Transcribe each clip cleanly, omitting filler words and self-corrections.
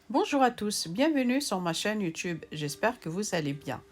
Bonjour à tous, bienvenue sur ma chaîne YouTube, j'espère que vous allez bien.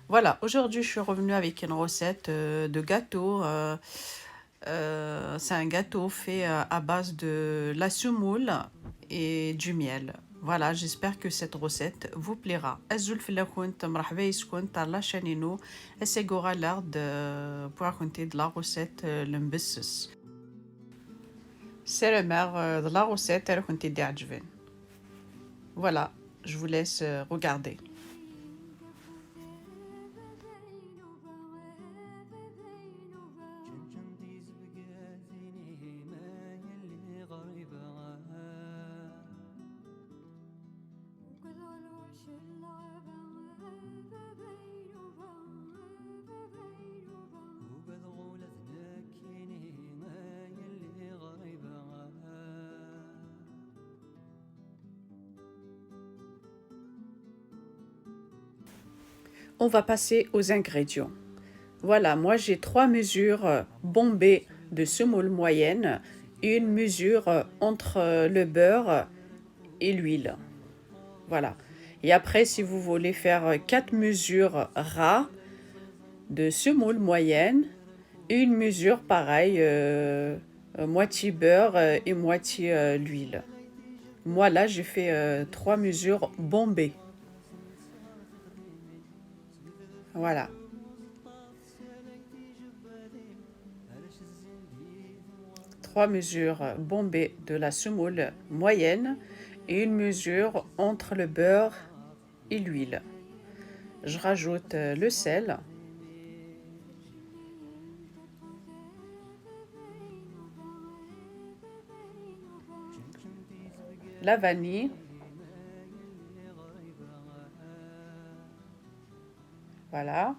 Voilà, aujourd'hui je suis revenue avec une recette de gâteau. C'est un gâteau fait à base de la semoule et du miel. Voilà, j'espère que cette recette vous plaira. Azul filakunt مرحبا يسكن على la chaîne Ino. Essayera l'art pour raconter de la recette l'mbesses. C'est le maire de la recette, elle raconte des adjuvants. Voilà, je vous laisse regarder. On va passer aux ingrédients. Voilà, moi j'ai 3 mesures bombées de semoule moyenne et une mesure entre le beurre et l'huile. Voilà. Et après, si vous voulez faire 4 mesures ras de semoule moyenne et une mesure pareille, moitié beurre et moitié l'huile. Moi là, j'ai fait 3 mesures bombées. Voilà. Trois mesures bombées de la semoule moyenne et une mesure entre le beurre et l'huile. Je rajoute le sel, la vanille, voilà.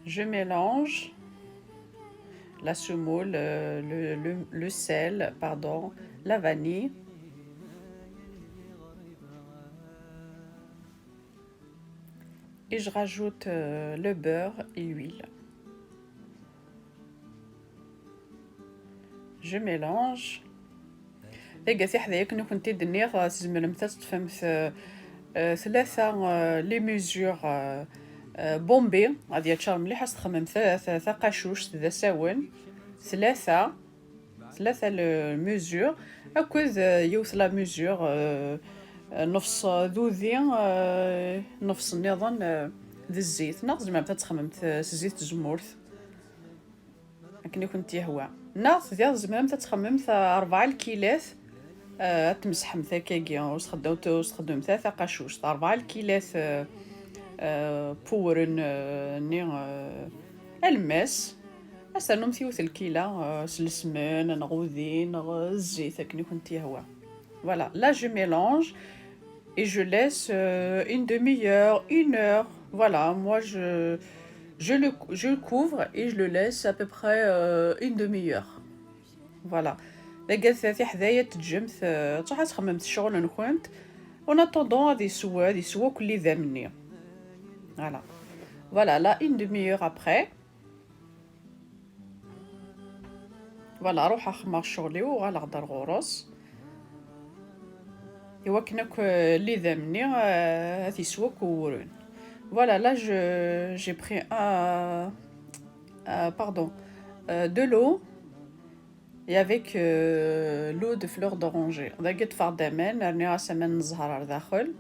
Je mélange la semoule, le sel, pardon, la vanille. Et je rajoute le beurre et l'huile. Je mélange. لقى في حذايا كنا كنت دنيغ تزمر مثلا تفهمت ثلاثة لي ميزور بومبي غادي تشار مليح تخمم ثلاثة قاشوش ذا ساون ثلاثة الميزور أكوذ يوث لا ميزور نفس ذوذي نفس النظام ذي الزيت ناقص ما بتا تخمم زيت زمورث لكن كنت يهوى ناقص ديال زمان تتخمم 4 الكيلات تمسح مثاكاكي وتخدم ثلاثة قاشوش 4 الكيلات بورن ني الماس أسألهم ثيوث الكيلة سلسمان نغوذين الزيت كني كنت يهوى. Voilà, là je mélange et je laisse une demi-heure, 1 heure. Voilà, moi je le couvre et je le laisse à peu près une demi-heure. Voilà. لقيت في حذايا تجمت صح تخممت الشغل نكونت en attendant هذه سوا كل ذا مني. Voilà. Voilà, là une demi-heure après. Voilà, روح أخمر شغلي وغنغدر غورس. إوا كناك اللي ذا مني هذه سوا كورون. Voilà, là j'ai pris de l'eau et avec l'eau de fleur d'oranger. ضاقت فردمان راني سمان الزهر داخل.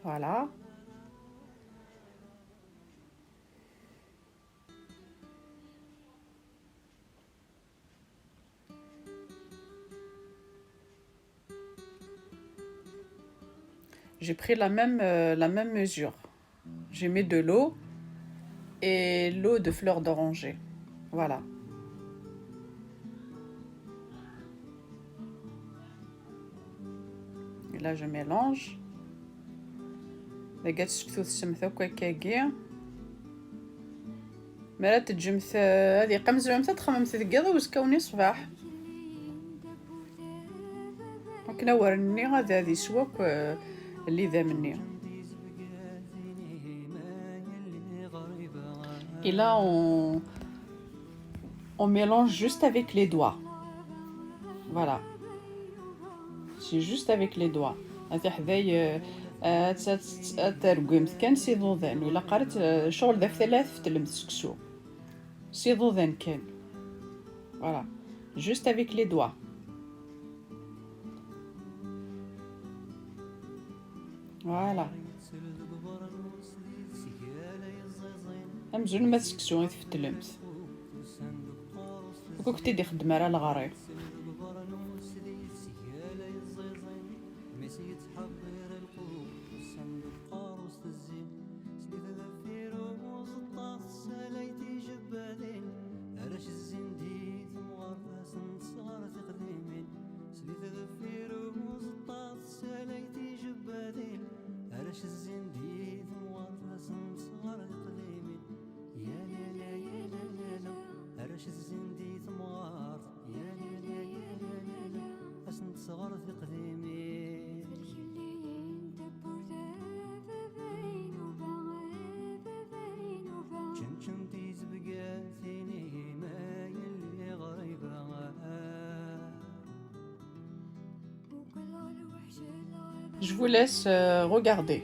Voilà. J'ai pris la même mesure. J'ai mis de l'eau et l'eau de fleur d'oranger. Voilà. Et là, je mélange. لقيت شفتو السمثة وكاكاكي مرات تجمث هذه قمز متى تخممت ثقيضة وزكوني صباح وكنا ورني هذه سواك اللي ذا مني. Et là, on mélange juste avec les doigts. Voilà. سي جوست افيك لي دوا. هاتي حذاي ترقمت كان سي ضوضان ولا قرت شغل ذا ثلاث في تلمس سكسو سي ضوضان كان فوالا جوست افيك لي دوا. فوالا امزون ما تسكسو في التلمس وكو كنتي دي خدمة راه الغريب. Je vous laisse regarder.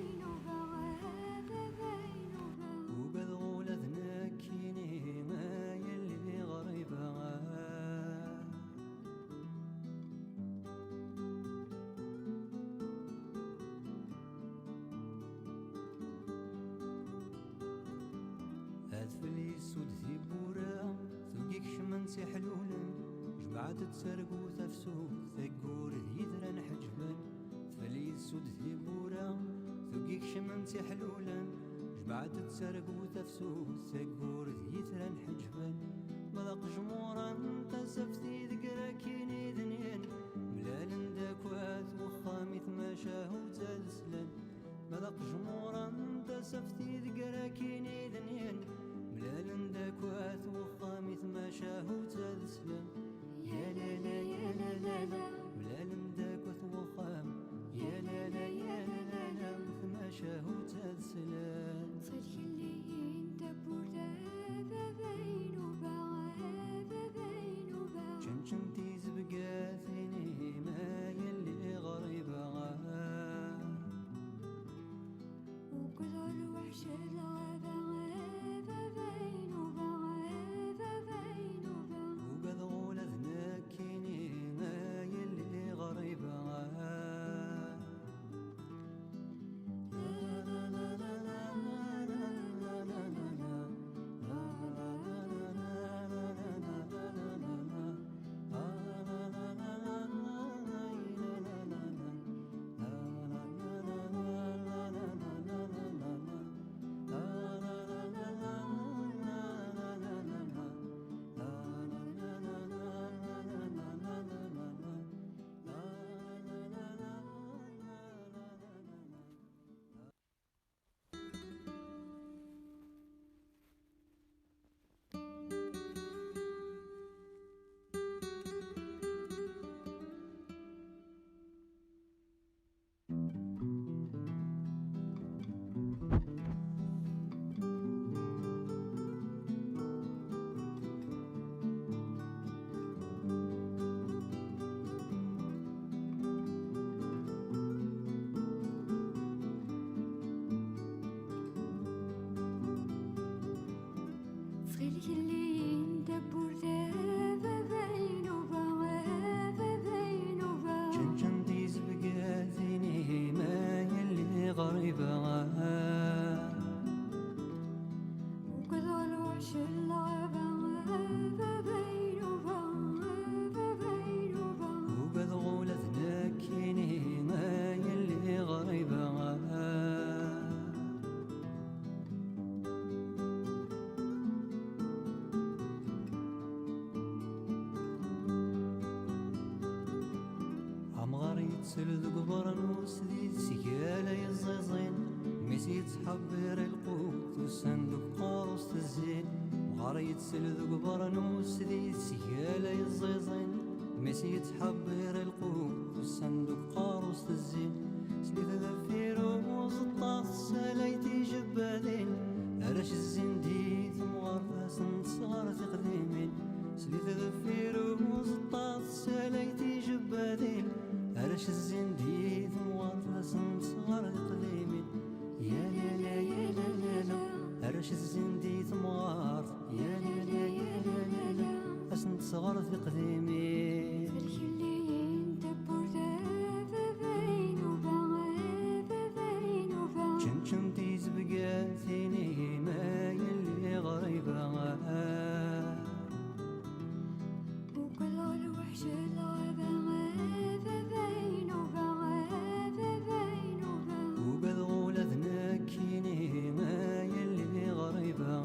صغر في قديمي كنتي زبقاتيني ما يلي غريبة وكل الوحش الغابة بين وقد غولتنا كيني ما يلي غريبة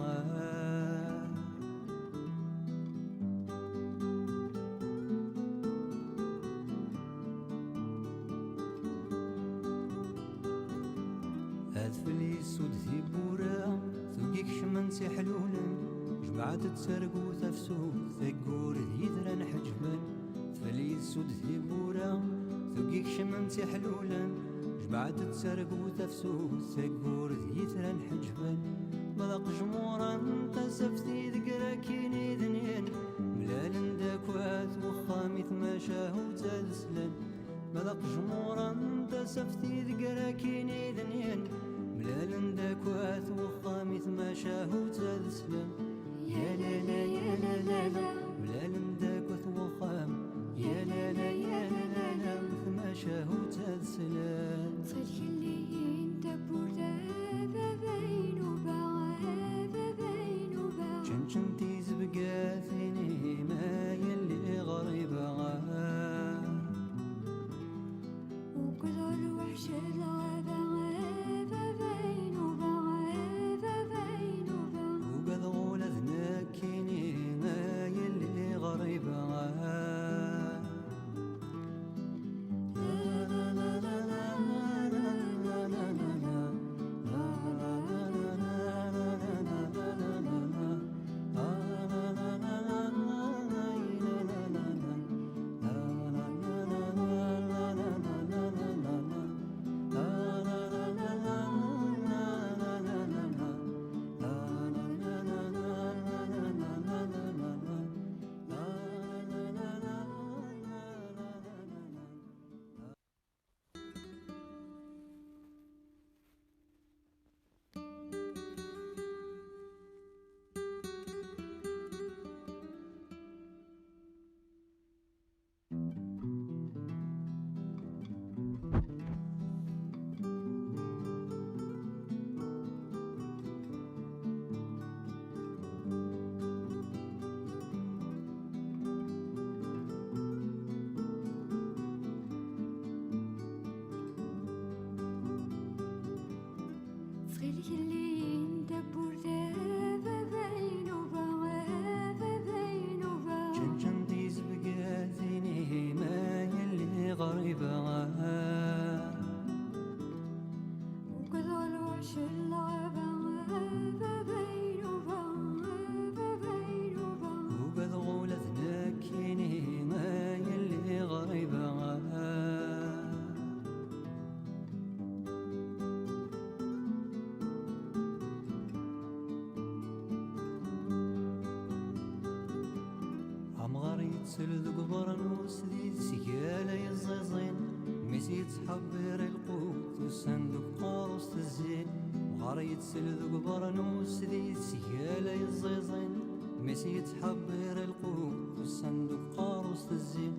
أدفلي سود في بورا ثقيك شمنتي حلولا جمعت تسرقو تفسود ثقور يدران حجبا فلي سود في بورا ثقيك شمنتي حلولا جمعت تسرقو تفسود ثقور يدران حجبا مذاق جمورا تسفتي ذكرا كيني ذنين ملال داكوات وخامي تماشاه وتالسلن مذاق جمورا تسفتي ذكرا كيني ذنين ملال داكوات وخامي تماشاه وتالسلن يا لا لا يا لا لا لا ملال داكوات وخام يا لا لا يا لا لا تماشاه وتالسلن صدق اللي انت بوردا بين كنتي زبقاتيني ما يلي غريبة وكل الوحش الغابة بين وقد غولتنا كيني ما يلي غريبة صدق اللي انت بوردا بين كنتي زبقاتيني ما يلي غريبة وكل الوحش الغابة بين وقد غولتنا كيني ما يلي غريبة عمغار يتسل ذو قبرنوس ذي سيالة يزيزين ميسي تحبر القوت والصندوق قاروس تزين مغار يتسل ذو قبرنوس ذي سيالة يزيزين ميسي تحبر القوت والصندوق قاروس تزين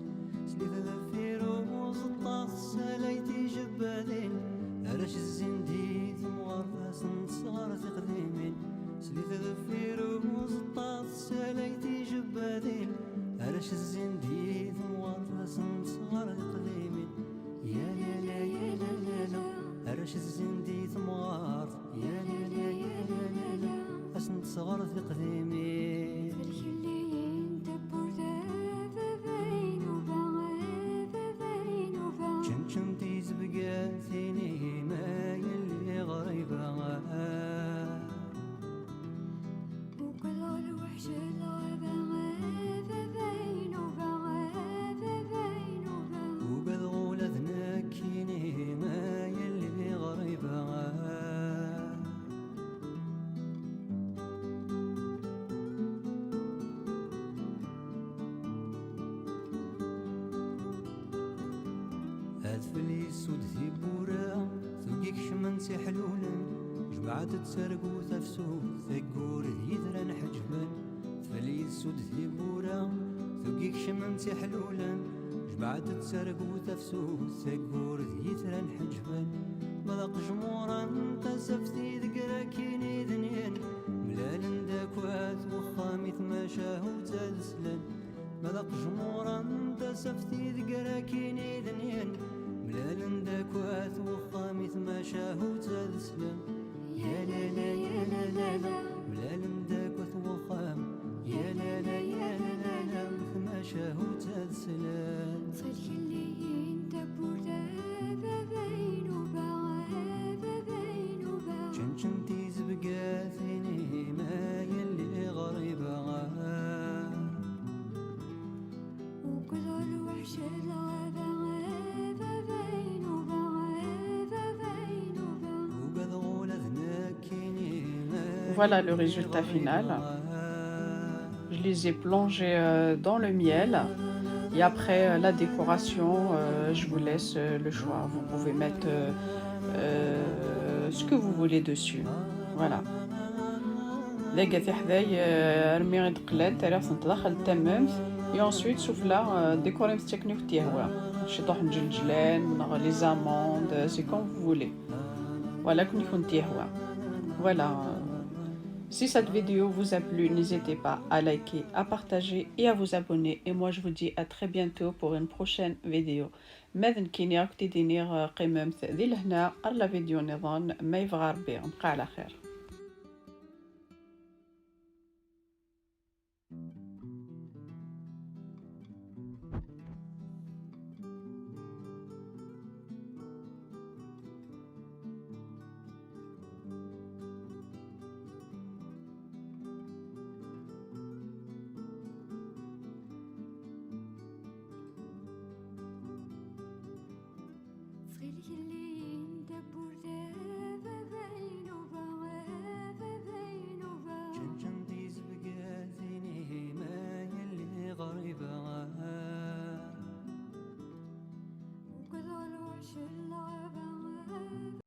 سليت ذفيروز الطاس سلايتي جبادين أرش الزنديد مغرفاس صغار في قديمين سليت ذفيروز الطاس سلايتي جبادين أرش الزنديد مغرفاس صغار في قديمين يا لا لا يا لا لا لا أرش الزنديد مغرف يا لا لا يا لا لا لا أسنت صغار في قديمين كنتي زبقاتيني ما يلي غريبة وكل الوحش الغابة بين وقد غولتنا كيني ما يلي غريبة أدفلي سود في بورا ثقيك شمنتي حلولا جمعت تسرقو تفسود ثقور يدران حجبا فلي سود في بورا يجيك شمنتي حلولا جبعت تسرق وتفسوس تقور ذيثرا حجبان مذاق جمورا تسفتي ذكرا كيني ذنين ملال داكوات وخامي ثماشاه وتسلان مذاق جمورا تسفتي ذكرا كيني ذنين ملال داكوات وخامي ثماشاه وتسلان يا لا لا يا لا لا لا ملال داكوات وخام يا لا لا يا لا لا ثماشاه وتسلان صدق اللي يندبر بين وبين شنشنتي زبقاثني ما يلي غريبة وكل الوحش الغابة بين وقد غولذناكيني ما Voilà le résultat final. Je les ai plongés dans le miel. Et après la décoration, je vous laisse le choix. Vous pouvez mettre ce que vous voulez dessus. Voilà. لقى في حذاي رمي غير قلاد تاع تدخل التمام et ensuite شوف لا ديكوري مستكني في تيهوا شي طوح مجلجلان لي زاموند سي كوم vous voulez. Voilà كون يكون تيهوا. Voilà. Si cette vidéo vous a plu, n'hésitez pas à liker, à partager et à vous abonner. Et moi, je vous dis à très bientôt pour une prochaine vidéo. ماذا كيني راك تدينير قيمة ذي لهنا على فيديو نظام ما يبغى ربي نبقى على خير. صدق اللي